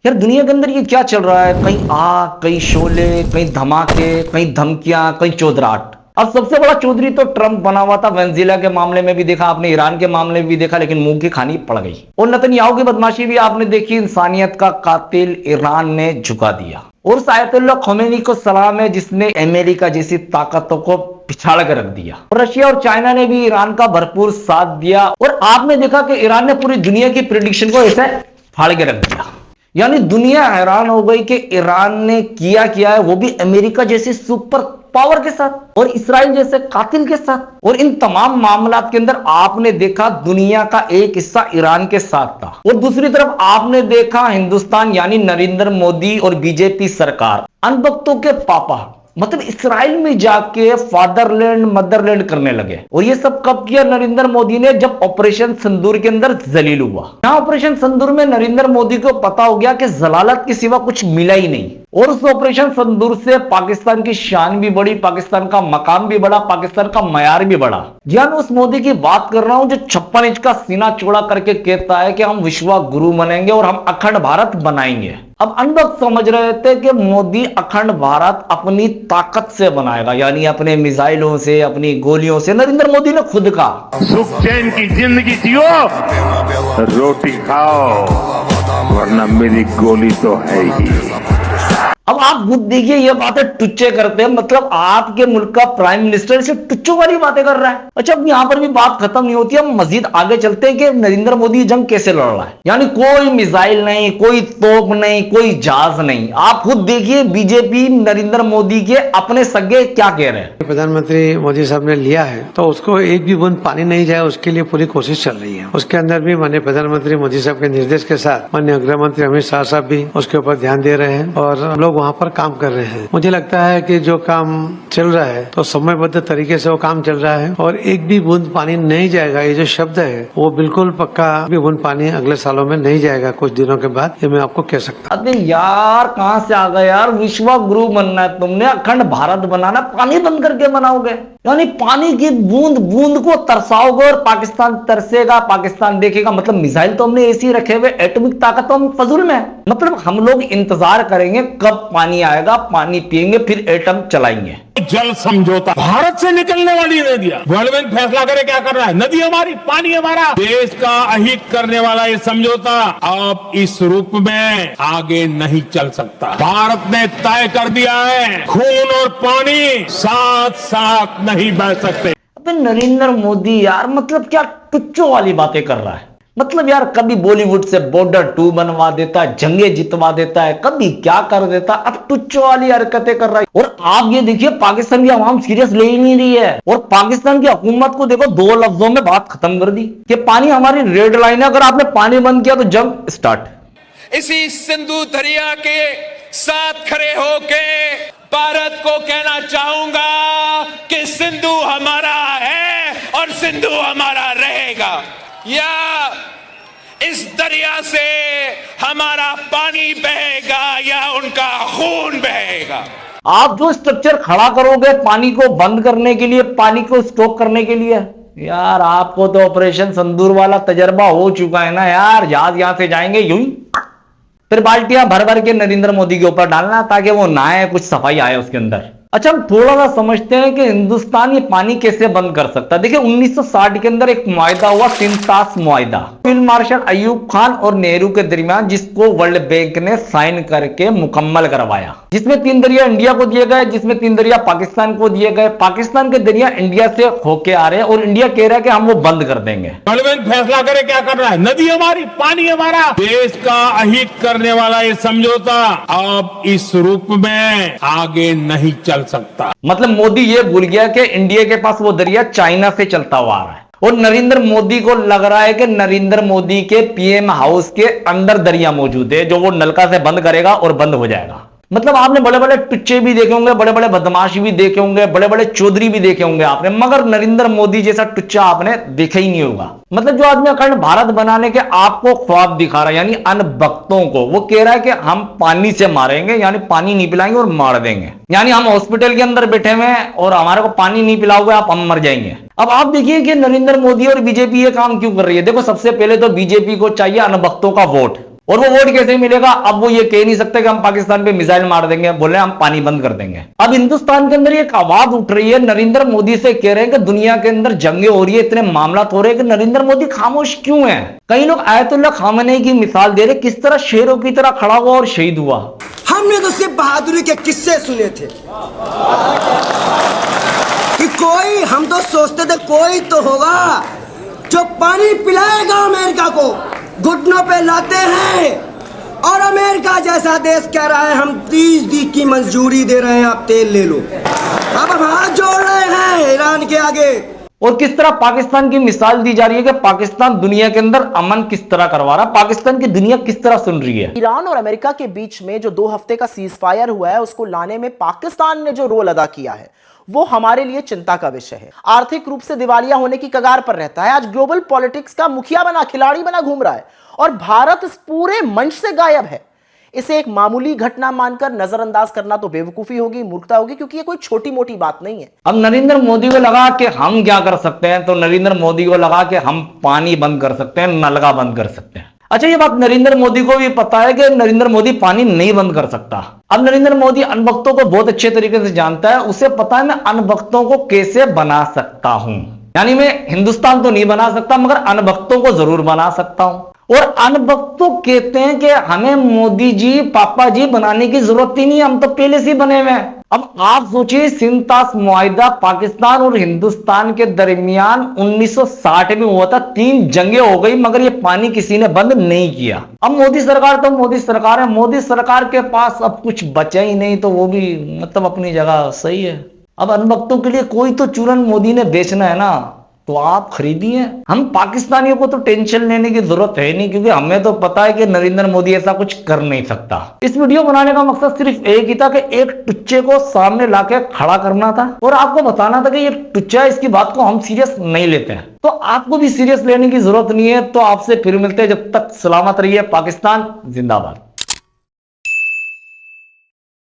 यार दुनिया के अंदर ये क्या चल रहा है, कहीं आग, कहीं शोले, कहीं धमाके, कहीं धमकियां, कहीं चौधराट। अब सबसे बड़ा चौधरी तो ट्रंप बना हुआ था। वेनेजुएला के मामले में भी देखा आपने, ईरान के मामले में भी देखा, लेकिन मुंह की खानी पड़ गई। और नेतन्याहू की बदमाशी भी आपने देखी। इंसानियत का कातिल ईरान ने झुका दिया। और आयतुल्लाह खोमेनी को सलाम है जिसने अमेरिका जैसी ताकतों को पिछाड़ कर रख दिया। और रशिया और चाइना ने भी ईरान का भरपूर साथ दिया। और आपने देखा कि ईरान ने पूरी दुनिया की प्रेडिक्शन को ऐसे फाड़ के रख दिया। यानी दुनिया हैरान हो गई कि ईरान ने किया है, वो भी अमेरिका जैसे सुपर पावर के साथ और इस्राइल जैसे कातिल के साथ। और इन तमाम मामलात के अंदर आपने देखा दुनिया का एक हिस्सा ईरान के साथ था और दूसरी तरफ आपने देखा हिंदुस्तान यानी नरेंद्र मोदी और बीजेपी सरकार अनबख्तों के पापा मतलब इस्राइल में जाके फादरलैंड मदरलैंड करने लगे। और ये सब कब किया नरेंद्र मोदी ने, जब ऑपरेशन सिंदूर के अंदर जलील हुआ। यहाँ ऑपरेशन सिंदूर में नरेंद्र मोदी को पता हो गया कि जलालत के सिवा कुछ मिला ही नहीं। और उस ऑपरेशन सिंदूर से पाकिस्तान की शान भी बढ़ी, पाकिस्तान का मकाम भी बढ़ा, पाकिस्तान का मयार भी बढ़ा। जी हाँ, मैं उस मोदी की बात कर रहा हूं जो 56 इंच का सीना चौड़ा करके कहता है कि हम विश्व गुरु बनेंगे और हम अखंड भारत बनाएंगे। अब अनबख्त समझ रहे थे कि मोदी अखंड भारत अपनी ताकत से बनाएगा, यानी अपने मिसाइलों से, अपनी गोलियों से। नरेंद्र मोदी ने खुद कहा, सुख चैन की जिंदगी जियो, रोटी खाओ, वरना मेरी गोली तो है ही। अब आप खुद देखिए ये बातें टुच्चे करते हैं, मतलब आपके मुल्क का प्राइम मिनिस्टर से टुच्चों वाली बातें कर रहा है। अच्छा, अब यहां पर भी बात खत्म नहीं होती, हम मजीद आगे चलते हैं कि नरेंद्र मोदी जंग कैसे लड़ रहा है। यानी कोई मिसाइल नहीं, कोई तोप नहीं, कोई जहाज नहीं। आप खुद देखिए बीजेपी नरेंद्र मोदी के अपने सगे क्या कह रहे हैं। प्रधानमंत्री मोदी साहब ने लिया है तो उसको एक भी बूंद पानी नहीं जाए उसके लिए पूरी कोशिश चल रही है। उसके अंदर भी माननीय प्रधानमंत्री मोदी साहब के निर्देश के साथ माननीय गृह मंत्री अमित शाह साहब भी उसके ऊपर ध्यान दे रहे हैं और हम लोग वहाँ पर काम कर रहे हैं। मुझे लगता है कि जो काम चल रहा है तो समयबद्ध तरीके से वो काम चल रहा है और एक भी बूंद पानी नहीं जाएगा, ये जो शब्द है वो बिल्कुल पक्का, भी बूंद पानी अगले सालों में नहीं जाएगा कुछ दिनों के बाद, ये मैं आपको कह सकता हूँ। अरे यार कहां से आ गए यार, विश्व गुरु बनना है तुमने, अखंड भारत बनाना, पानी बंद करके बनाओगे। यानी पानी की बूंद बूंद को तरसाओगे और पाकिस्तान तरसेगा, पाकिस्तान देखेगा। मतलब मिसाइल तो हमने ऐसे ही रखे हुए, एटॉमिक ताकत तो हम फजूल में है। मतलब हम लोग इंतजार करेंगे कब पानी आएगा, पानी पिएंगे, फिर एटम चलाएंगे। जल समझौता भारत से निकलने वाली नदियां, वर्ल्ड बैंक फैसला करे क्या कर रहा है, नदी हमारी, पानी हमारा। देश का अहित करने वाला ये समझौता अब इस रूप में आगे नहीं चल सकता। भारत ने तय कर दिया है, खून और पानी साथ साथ नहीं बह सकते। अबे नरेंद्र मोदी यार मतलब क्या टुच्चों वाली बातें कर रहा है। मतलब यार कभी बॉलीवुड से बॉर्डर 2 बनवा देता है, जंगे जितवा देता है, कभी क्या कर देता, अब टुच्चों वाली हरकतें कर रहा है। और आप ये देखिए पाकिस्तान की आवाम सीरियस ले ही नहीं रही है। और पाकिस्तान की हुकूमत को देखो 2 लफ्जों में बात खत्म कर दी कि पानी हमारी रेड लाइन है, अगर आपने पानी बंद किया तो जंग स्टार्ट। इसी सिंधु दरिया के साथ खड़े होके भारत को कहना चाहूंगा कि सिंधु हमारा है और सिंधु हमारा रहेगा। या इस दरिया से हमारा पानी बहेगा या उनका खून बहेगा। आप जो स्ट्रक्चर खड़ा करोगे पानी को बंद करने के लिए, पानी को स्टॉक करने के लिए, यार आपको तो ऑपरेशन सिंदूर वाला तजर्बा हो चुका है ना यार। जहाज यहां से जाएंगे यूं ही, फिर बाल्टियां भर भर के नरेंद्र मोदी के ऊपर डालना ताकि वो नहाए, कुछ सफाई आए उसके अंदर। अच्छा, हम थोड़ा सा समझते हैं कि हिंदुस्तान ये पानी कैसे बंद कर सकता है। देखिए 1960 के अंदर एक मुआहिदा हुआ, सिंतास मुआहिदा, फील्ड मार्शल अयूब खान और नेहरू के दरमियान, जिसको वर्ल्ड बैंक ने साइन करके मुकम्मल करवाया। जिसमें 3 दरिया इंडिया को दिए गए, जिसमें 3 दरिया पाकिस्तान को दिए गए। पाकिस्तान के दरिया इंडिया से होके आ रहे हैं और इंडिया कह रहा है कि हम वो बंद कर देंगे। वर्ल्ड बैंक फैसला करे क्या कर रहा है, नदी हमारी, पानी हमारा। देश का अहित करने वाला ये समझौता अब इस रूप में आगे नहीं चल सकता। मतलब मोदी ये भूल गया कि इंडिया के पास वो दरिया चाइना से चलता हुआ आ रहा है और नरेंद्र मोदी को लग रहा है कि नरेंद्र मोदी के पीएम हाउस के अंदर दरिया मौजूद है जो वो नलका से बंद करेगा और बंद हो जाएगा। मतलब आपने बड़े बड़े टुच्चे भी देखे होंगे, बड़े बड़े बदमाश भी देखे होंगे, बड़े बड़े चौधरी भी देखे होंगे आपने, मगर नरेंद्र मोदी जैसा टुच्चा आपने देखा ही नहीं होगा। मतलब जो आदमी अखंड भारत बनाने के आपको ख्वाब दिखा रहा है, यानी अनभक्तों को, वो कह रहा है कि हम पानी से मारेंगे, यानी पानी नहीं पिलाएंगे और मार देंगे। यानी हम हॉस्पिटल के अंदर बैठे हुए हैं और हमारे को पानी नहीं पिलाओगे आप, हम मर जाएंगे। अब आप देखिए कि नरेंद्र मोदी और बीजेपी ये काम क्यों कर रही है। देखो सबसे पहले तो बीजेपी को चाहिए अनभक्तों का वोट। और वो वोट कैसे मिलेगा? अब वो ये कह नहीं सकते कि हम पाकिस्तान पे मिसाइल मार देंगे, बोले हम पानी बंद कर देंगे। अब हिंदुस्तान के अंदर एक आवाज उठ रही है, नरेंद्र मोदी से कह रहे हैं कि दुनिया के अंदर जंगें हो रही है, इतने मामला हो रहे हैं कि नरेंद्र मोदी खामोश क्यों है? कई लोग आयतुल्लाह खामेनी की मिसाल दे रहे, किस तरह शेरों की तरह खड़ा हुआ और शहीद हुआ। हमने तो सिर्फ बहादुरी के किस्से सुने थे कि कोई, हम तो सोचते थे कोई तो होगा जो पानी पिलाएगा अमेरिका को, घुटनों पे लाते हैं और अमेरिका जैसा देश कह रहा है हम 30 दिन की मंजूरी दे रहे हैं, आप तेल ले लो। अब हम हाथ जोड़ रहे हैं ईरान के आगे। और किस तरह पाकिस्तान की मिसाल दी जा रही है कि पाकिस्तान दुनिया के अंदर अमन किस तरह करवा रहा है, पाकिस्तान की दुनिया किस तरह सुन रही है। ईरान और अमेरिका के बीच में जो 2 हफ्ते का सीज फायर हुआ है, उसको लाने में पाकिस्तान ने जो रोल अदा किया है वो हमारे लिए चिंता का विषय है। आर्थिक रूप से दिवालिया होने की कगार पर रहता है, आज ग्लोबल पॉलिटिक्स का मुखिया बना, खिलाड़ी बना घूम रहा है और भारत इस पूरे मंच से गायब है। इसे एक मामूली घटना मानकर नजरअंदाज करना तो बेवकूफी होगी, मूर्खता होगी, क्योंकि ये कोई छोटी मोटी बात नहीं है। अब नरेंद्र मोदी को लगा कि हम क्या कर सकते हैं, तो नरेंद्र मोदी को लगा कि हम पानी बंद कर सकते हैं, नलका बंद कर सकते हैं। अच्छा, ये बात नरेंद्र मोदी को भी पता है कि नरेंद्र मोदी पानी नहीं बंद कर सकता। अब नरेंद्र मोदी अनभक्तों को बहुत अच्छे तरीके से जानता है, उसे पता है मैं अनभक्तों को कैसे बना सकता हूं। यानी मैं हिंदुस्तान तो नहीं बना सकता, मगर अनभक्तों को जरूर बना सकता हूं। और अनभक्तों कहते हैं कि हमें मोदी जी, पापा जी बनाने की जरूरत ही नहीं, हम तो पहले से बने हुए हैं। अब आप सोचिए, सिंतास मुआहिदा पाकिस्तान और हिंदुस्तान के दरमियान 1960 में हुआ था, 3 जंगें हो गई, मगर ये पानी किसी ने बंद नहीं किया। अब मोदी सरकार तो मोदी सरकार है, मोदी सरकार के पास अब कुछ बचा ही नहीं, तो वो भी मतलब अपनी जगह सही है। अब अनभक्तों के लिए कोई तो चूरन मोदी ने बेचना है ना, तो आप खरीदिए। हम पाकिस्तानियों को तो टेंशन लेने की जरूरत है नहीं, क्योंकि हमें तो पता है कि नरेंद्र मोदी ऐसा कुछ कर नहीं सकता। इस वीडियो बनाने का मकसद सिर्फ एक ही था कि एक टुच्चे को सामने लाके खड़ा करना था और आपको बताना था कि ये टुच्चा, इसकी बात को हम सीरियस नहीं लेते हैं। तो आपको भी सीरियस लेने की जरूरत नहीं है। तो आपसे फिर मिलते हैं, जब तक सलामत रहिए। पाकिस्तान जिंदाबाद।